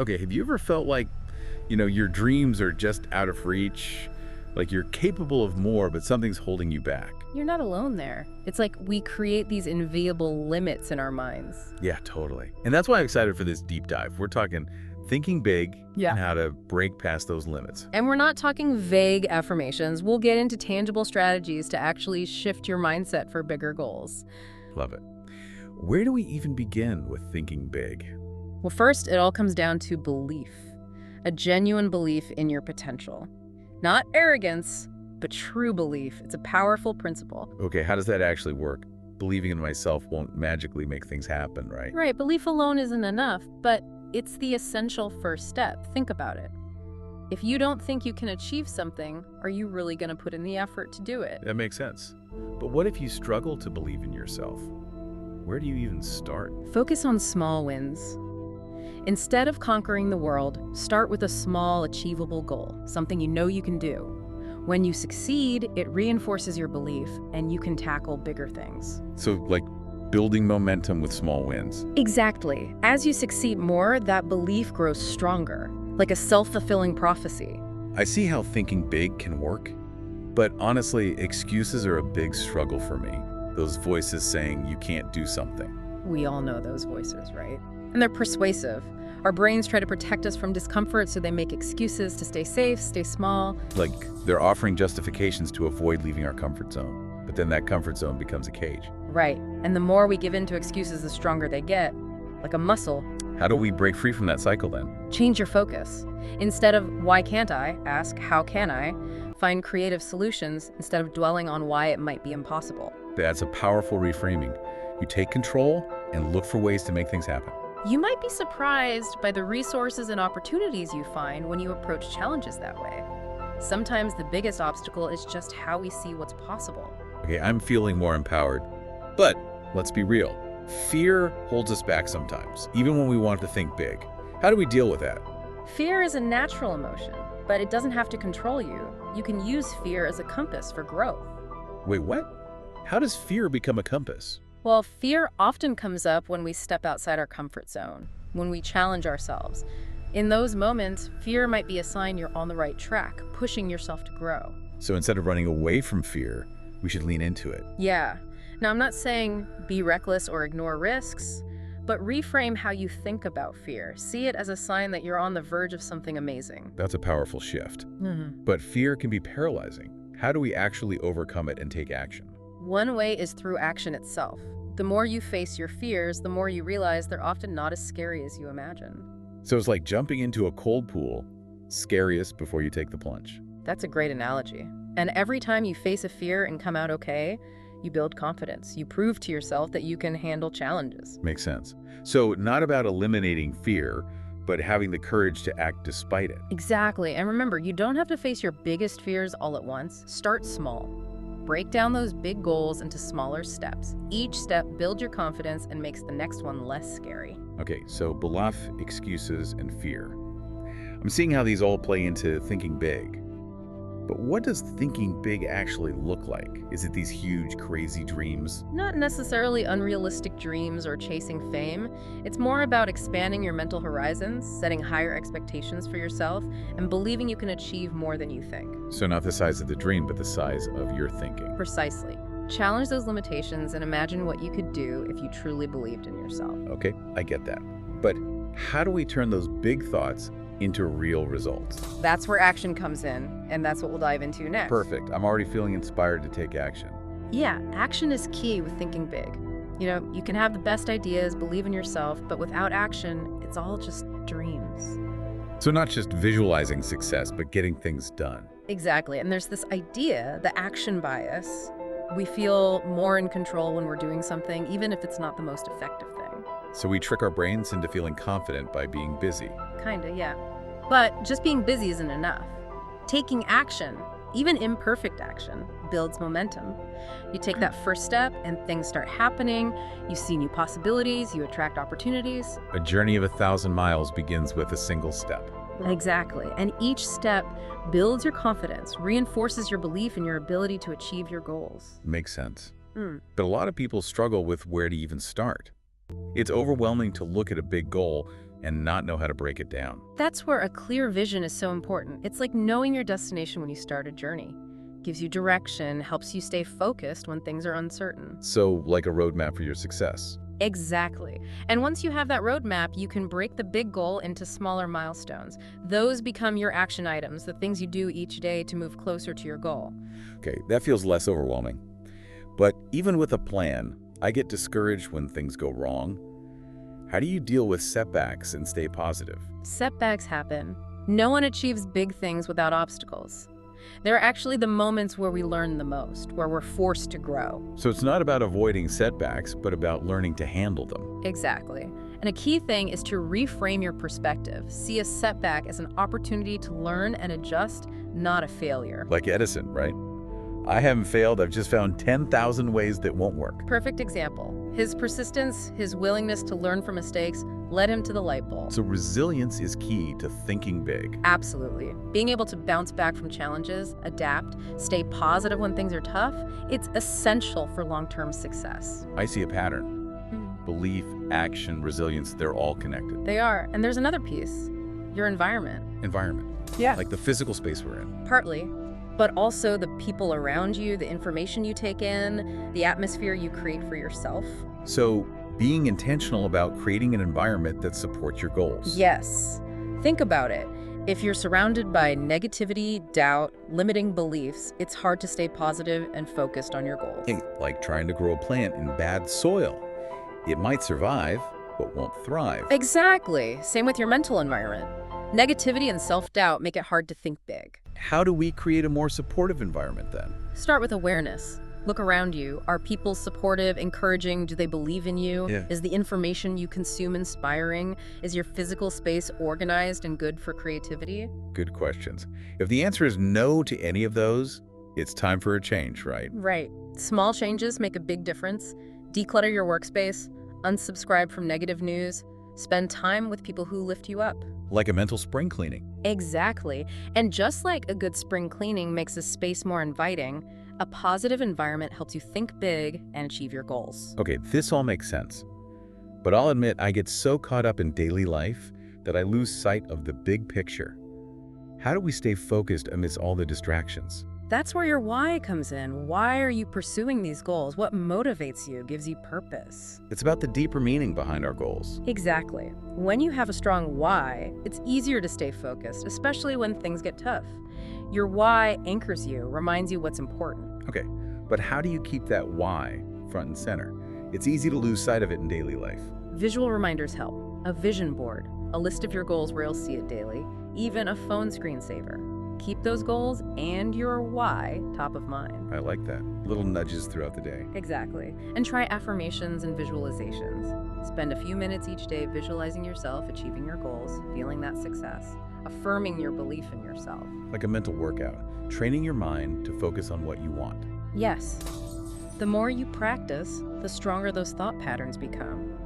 Okay, have you ever felt like, your dreams are just out of reach? Like you're capable of more, but something's holding you back? You're not alone there. It's like we create these inviolable limits in our minds. Yeah, totally. And that's why I'm excited for this deep dive. We're talking thinking big Yeah. and how to break past those limits. And we're not talking vague affirmations. We'll get into tangible strategies to actually shift your mindset for bigger goals. Love it. Where do we even begin with thinking big? Well, first, it all comes down to belief. A genuine belief in your potential. Not arrogance, but true belief. It's a powerful principle. Okay, how does that actually work? Believing in myself won't magically make things happen, right? Right, belief alone isn't enough, but it's the essential first step. Think about it. If you don't think you can achieve something, are you really going to put in the effort to do it? That makes sense. But what if you struggle to believe in yourself? Where do you even start? Focus on small wins. Instead of conquering the world, start with a small, achievable goal, something you know you can do. When you succeed, it reinforces your belief, and you can tackle bigger things. So, like building momentum with small wins. Exactly. As you succeed more, that belief grows stronger, like a self-fulfilling prophecy. I see how thinking big can work, but honestly, excuses are a big struggle for me. Those voices saying you can't do something. We all know those voices, right? And they're persuasive. Our brains try to protect us from discomfort, so they make excuses to stay safe, stay small. Like they're offering justifications to avoid leaving our comfort zone, but then that comfort zone becomes a cage. Right. And the more we give in to excuses, the stronger they get, like a muscle. How do we break free from that cycle then? Change your focus. Instead of why can't I, ask how can I? Find creative solutions instead of dwelling on why it might be impossible. That's a powerful reframing. You take control and look for ways to make things happen. You might be surprised by the resources and opportunities you find when you approach challenges that way. Sometimes the biggest obstacle is just how we see what's possible. Okay, I'm feeling more empowered. But let's be real. Fear holds us back sometimes, even when we want to think big. How do we deal with that? Fear is a natural emotion, but it doesn't have to control you. You can use fear as a compass for growth. Wait, what? How does fear become a compass? Well, fear often comes up when we step outside our comfort zone, when we challenge ourselves. In those moments, fear might be a sign you're on the right track, pushing yourself to grow. So instead of running away from fear, we should lean into it. Yeah. Now, I'm not saying be reckless or ignore risks, but reframe how you think about fear. See it as a sign that you're on the verge of something amazing. That's a powerful shift. But fear can be paralyzing. How do we actually overcome it and take action? One way is through action itself. The more you face your fears, the more you realize they're often not as scary as you imagine. So it's like jumping into a cold pool, scariest before you take the plunge. That's a great analogy. And every time you face a fear and come out okay, you build confidence. You prove to yourself that you can handle challenges. Makes sense. So not about eliminating fear, but having the courage to act despite it. Exactly. And remember, you don't have to face your biggest fears all at once. Start small. Break down those big goals into smaller steps. Each step builds your confidence and makes the next one less scary. Okay, so bluff, excuses, and fear. I'm seeing how these all play into thinking big. But what does thinking big actually look like? Is it these huge, crazy dreams? Not necessarily unrealistic dreams or chasing fame. It's more about expanding your mental horizons, setting higher expectations for yourself, and believing you can achieve more than you think. So not the size of the dream, but the size of your thinking. Precisely. Challenge those limitations and imagine what you could do if you truly believed in yourself. Okay, I get that. But how do we turn those big thoughts into real results? That's where action comes in, and that's what we'll dive into next. Perfect. I'm already feeling inspired to take action. Yeah, action is key with thinking big. You can have the best ideas, believe in yourself, but without action, it's all just dreams. So not just visualizing success, but getting things done. Exactly, and there's this idea, the action bias. We feel more in control when we're doing something, even if it's not the most effective thing. So we trick our brains into feeling confident by being busy. Kinda, yeah. But just being busy isn't enough. Taking action, even imperfect action, builds momentum. You take that first step and things start happening. You see new possibilities, you attract opportunities. A journey of 1,000 miles begins with a single step. Exactly. And each step builds your confidence, reinforces your belief in your ability to achieve your goals. Makes sense. But a lot of people struggle with where to even start. It's overwhelming to look at a big goal, and not know how to break it down. That's where a clear vision is so important. It's like knowing your destination when you start a journey. Gives you direction, helps you stay focused when things are uncertain. So, like a roadmap for your success. Exactly. And once you have that roadmap, you can break the big goal into smaller milestones. Those become your action items, the things you do each day to move closer to your goal. Okay, that feels less overwhelming. But even with a plan, I get discouraged when things go wrong. How do you deal with setbacks and stay positive? Setbacks happen. No one achieves big things without obstacles. They're actually the moments where we learn the most, where we're forced to grow. So it's not about avoiding setbacks, but about learning to handle them. Exactly. And a key thing is to reframe your perspective. See a setback as an opportunity to learn and adjust, not a failure. Like Edison, right? I haven't failed, I've just found 10,000 ways that won't work. Perfect example. His persistence, his willingness to learn from mistakes, led him to the light bulb. So resilience is key to thinking big. Absolutely. Being able to bounce back from challenges, adapt, stay positive when things are tough, it's essential for long-term success. I see a pattern. Belief, action, resilience, they're all connected. They are. And there's another piece. Your environment. Environment. Yeah. Like the physical space we're in. Partly. But also the people around you, the information you take in, the atmosphere you create for yourself. So being intentional about creating an environment that supports your goals. Yes. Think about it. If you're surrounded by negativity, doubt, limiting beliefs, it's hard to stay positive and focused on your goals. Hey, like trying to grow a plant in bad soil. It might survive, but won't thrive. Exactly. Same with your mental environment. Negativity and self-doubt make it hard to think big. How do we create a more supportive environment then? Start with awareness. Look around you. Are people supportive, encouraging? Do they believe in you? Yeah. Is the information you consume inspiring? Is your physical space organized and good for creativity? Good questions. If the answer is no to any of those, it's time for a change, right? Right. Small changes make a big difference. Declutter your workspace, unsubscribe from negative news, spend time with people who lift you up. Like a mental spring cleaning. Exactly. And just like a good spring cleaning makes a space more inviting, a positive environment helps you think big and achieve your goals. Okay, this all makes sense. But I'll admit I get so caught up in daily life that I lose sight of the big picture. How do we stay focused amidst all the distractions? That's where your why comes in. Why are you pursuing these goals? What motivates you, gives you purpose? It's about the deeper meaning behind our goals. Exactly. When you have a strong why, it's easier to stay focused, especially when things get tough. Your why anchors you, reminds you what's important. Okay, but how do you keep that why front and center? It's easy to lose sight of it in daily life. Visual reminders help. A vision board, a list of your goals where you'll see it daily, even a phone screensaver. Keep those goals and your why top of mind. I like that. Little nudges throughout the day. Exactly. And try affirmations and visualizations. Spend a few minutes each day visualizing yourself achieving your goals, feeling that success, affirming your belief in yourself. Like a mental workout, training your mind to focus on what you want. Yes. The more you practice, the stronger those thought patterns become.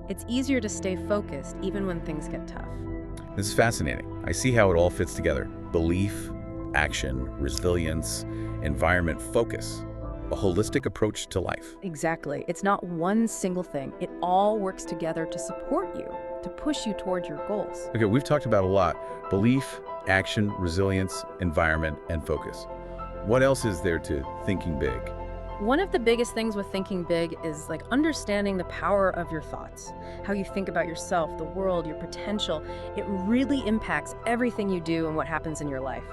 It's easier to stay focused even when things get tough. This is fascinating. I see how it all fits together. Belief, action, resilience, environment, focus. A holistic approach to life. Exactly. It's not one single thing. It all works together to support you, to push you toward your goals. Okay, we've talked about a lot. Belief, action, resilience, environment, and focus. What else is there to thinking big? One of the biggest things with thinking big is like understanding the power of your thoughts, how you think about yourself, the world, your potential. It really impacts everything you do and what happens in your life.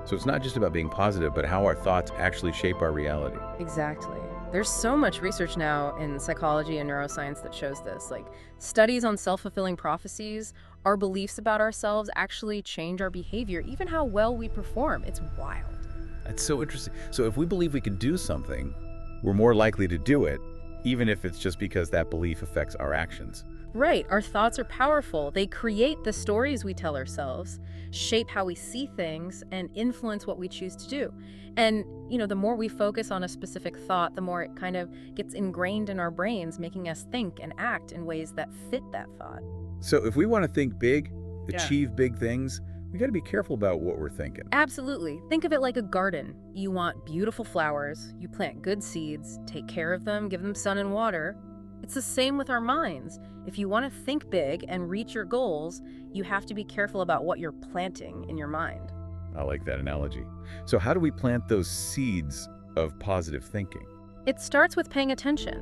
So it's not just about being positive, but how our thoughts actually shape our reality. Exactly. There's so much research now in psychology and neuroscience that shows this. Like studies on self-fulfilling prophecies, our beliefs about ourselves actually change our behavior, even how well we perform. It's wild. That's so interesting. So if we believe we can do something, we're more likely to do it, even if it's just because that belief affects our actions. Right. Our thoughts are powerful. They create the stories we tell ourselves, shape how we see things, and influence what we choose to do. And, the more we focus on a specific thought, the more it kind of gets ingrained in our brains, making us think and act in ways that fit that thought. So if we want to think big, achieve big things, we got to be careful about what we're thinking. Absolutely. Think of it like a garden. You want beautiful flowers, you plant good seeds, take care of them, give them sun and water. It's the same with our minds. If you want to think big and reach your goals, you have to be careful about what you're planting in your mind. I like that analogy. So how do we plant those seeds of positive thinking? It starts with paying attention.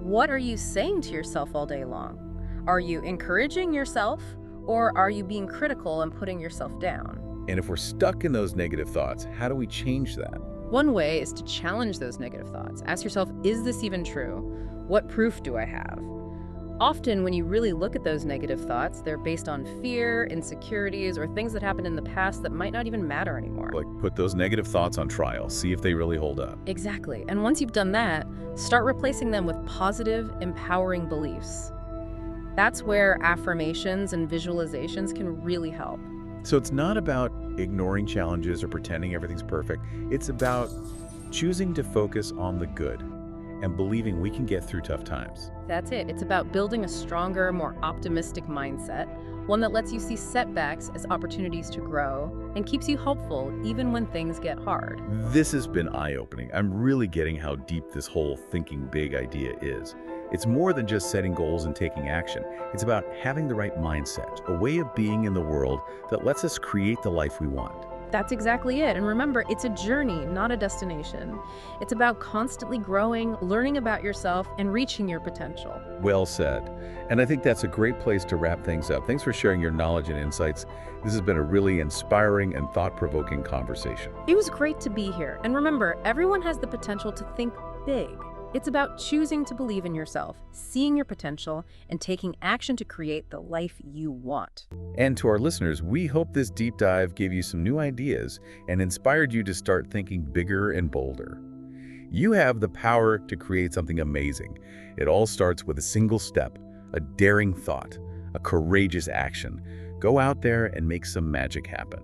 What are you saying to yourself all day long? Are you encouraging yourself, or are you being critical and putting yourself down? And if we're stuck in those negative thoughts, how do we change that? One way is to challenge those negative thoughts. Ask yourself, is this even true? What proof do I have? Often, when you really look at those negative thoughts, they're based on fear, insecurities, or things that happened in the past that might not even matter anymore. Like put those negative thoughts on trial, see if they really hold up. Exactly. And once you've done that, start replacing them with positive, empowering beliefs. That's where affirmations and visualizations can really help. So it's not about ignoring challenges or pretending everything's perfect. It's about choosing to focus on the good and believing we can get through tough times. That's it. It's about building a stronger, more optimistic mindset, one that lets you see setbacks as opportunities to grow and keeps you hopeful even when things get hard. This has been eye-opening. I'm really getting how deep this whole thinking big idea is. It's more than just setting goals and taking action. It's about having the right mindset, a way of being in the world that lets us create the life we want. That's exactly it. And remember, it's a journey, not a destination. It's about constantly growing, learning about yourself, and reaching your potential. Well said. And I think that's a great place to wrap things up. Thanks for sharing your knowledge and insights. This has been a really inspiring and thought-provoking conversation. It was great to be here. And remember, everyone has the potential to think big. It's about choosing to believe in yourself, seeing your potential, and taking action to create the life you want. And to our listeners, we hope this deep dive gave you some new ideas and inspired you to start thinking bigger and bolder. You have the power to create something amazing. It all starts with a single step, a daring thought, a courageous action. Go out there and make some magic happen.